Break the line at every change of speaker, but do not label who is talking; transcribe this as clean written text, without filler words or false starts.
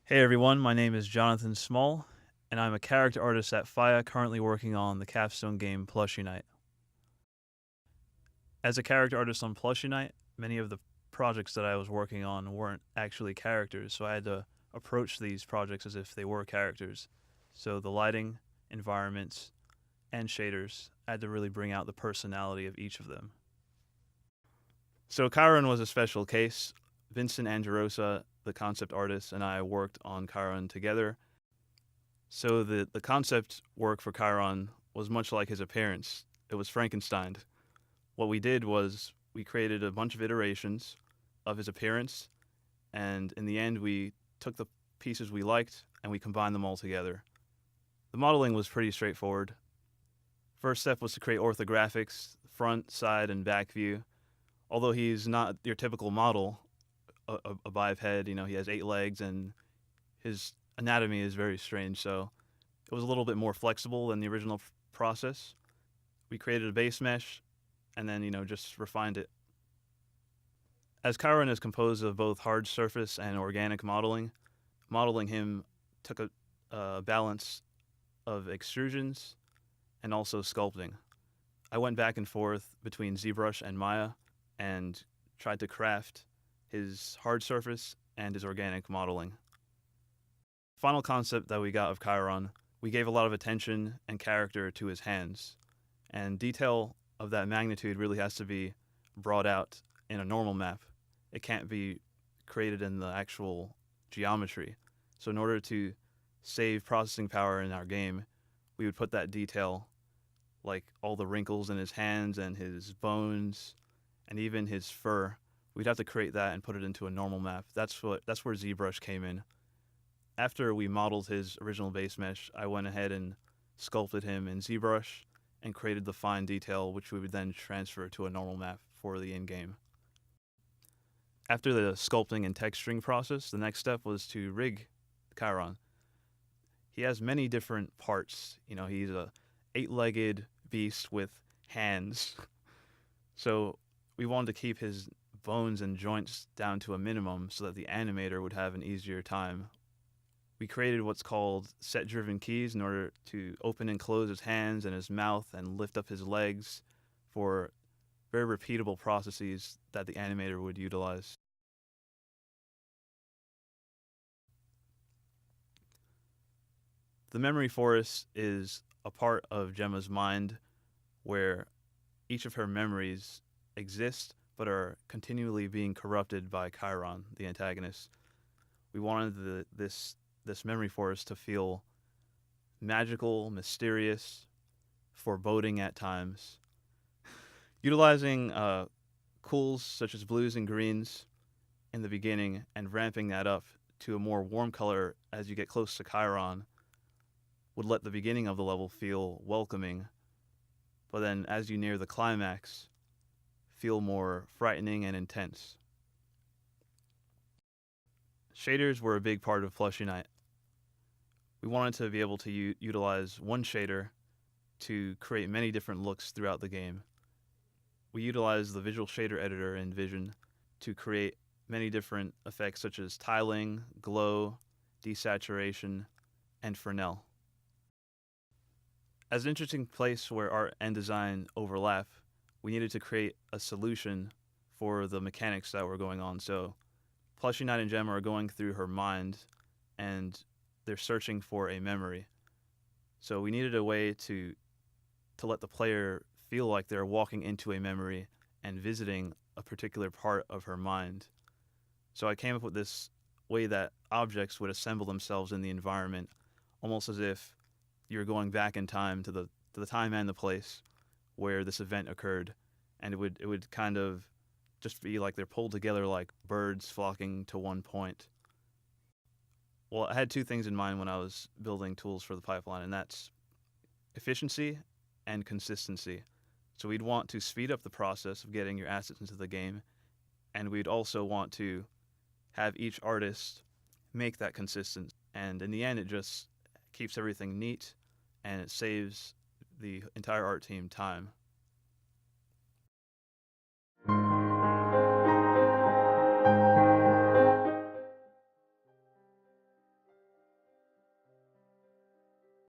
Hey everyone, my name is Jonathan Small, and I'm a character artist at FIEA currently working on the capstone game Plushy Night. As a character artist on Plushy Night, many of the projects that I was working on weren't actually characters, so I had to approach these projects as if they were characters. So the lighting, environments, and shaders, I had to really bring out the personality of each of them. So Chiron was a special case. Vincent Angerosa, the concept artist, and I worked on Chiron together. So the concept work for Chiron was much like his appearance. It was Frankenstein. What we did was we created a bunch of iterations of his appearance, and in the end we took the pieces we liked and we combined them all together. The modeling was pretty straightforward. First step was to create orthographics, front, side, and back view. Although he's not your typical model, a biped, he has 8 legs and his anatomy is very strange, so it was a little bit more flexible than the original process. We created a base mesh and then, just refined it. As Chiron is composed of both hard surface and organic modeling, modeling him took a balance of extrusions and also sculpting. I went back and forth between ZBrush and Maya and tried to craft his hard surface and his organic modeling. Final concept that we got of Chiron, we gave a lot of attention and character to his hands, and detail of that magnitude really has to be brought out in a normal map. It can't be created in the actual geometry. So in order to save processing power in our game, we would put that detail, like all the wrinkles in his hands and his bones and even his fur, we'd have to create that and put it into a normal map. That's where ZBrush came in. After we modeled his original base mesh, I went ahead and sculpted him in ZBrush and created the fine detail, which we would then transfer to a normal map for the in-game. After the sculpting and texturing process, the next step was to rig Chiron. He has many different parts. He's a 8-legged beast with hands. So we wanted to keep his bones and joints down to a minimum so that the animator would have an easier time. We created what's called set-driven keys in order to open and close his hands and his mouth and lift up his legs for very repeatable processes that the animator would utilize. The memory forest is a part of Gemma's mind where each of her memories exist but are continually being corrupted by Chiron, the antagonist. We wanted this memory forest to feel magical, mysterious, foreboding at times. Utilizing cools such as blues and greens in the beginning and ramping that up to a more warm color as you get close to Chiron would let the beginning of the level feel welcoming, but then as you near the climax, feel more frightening and intense. Shaders were a big part of Plushy Night. We wanted to be able to utilize one shader to create many different looks throughout the game. We utilized the visual shader editor in Vision to create many different effects such as tiling, glow, desaturation, and Fresnel. As an interesting place where art and design overlap, we needed to create a solution for the mechanics that were going on. So Plushy Night and Gemma are going through her mind and they're searching for a memory. So we needed a way to let the player feel like they're walking into a memory and visiting a particular part of her mind. So I came up with this way that objects would assemble themselves in the environment, almost as if you're going back in time to the time and the place where this event occurred, and it would kind of just be like they're pulled together like birds flocking to one point. Well, I had two things in mind when I was building tools for the pipeline, and that's efficiency and consistency. So we'd want to speed up the process of getting your assets into the game, and we'd also want to have each artist make that consistent. And in the end, it just keeps everything neat, and it saves the entire art team time.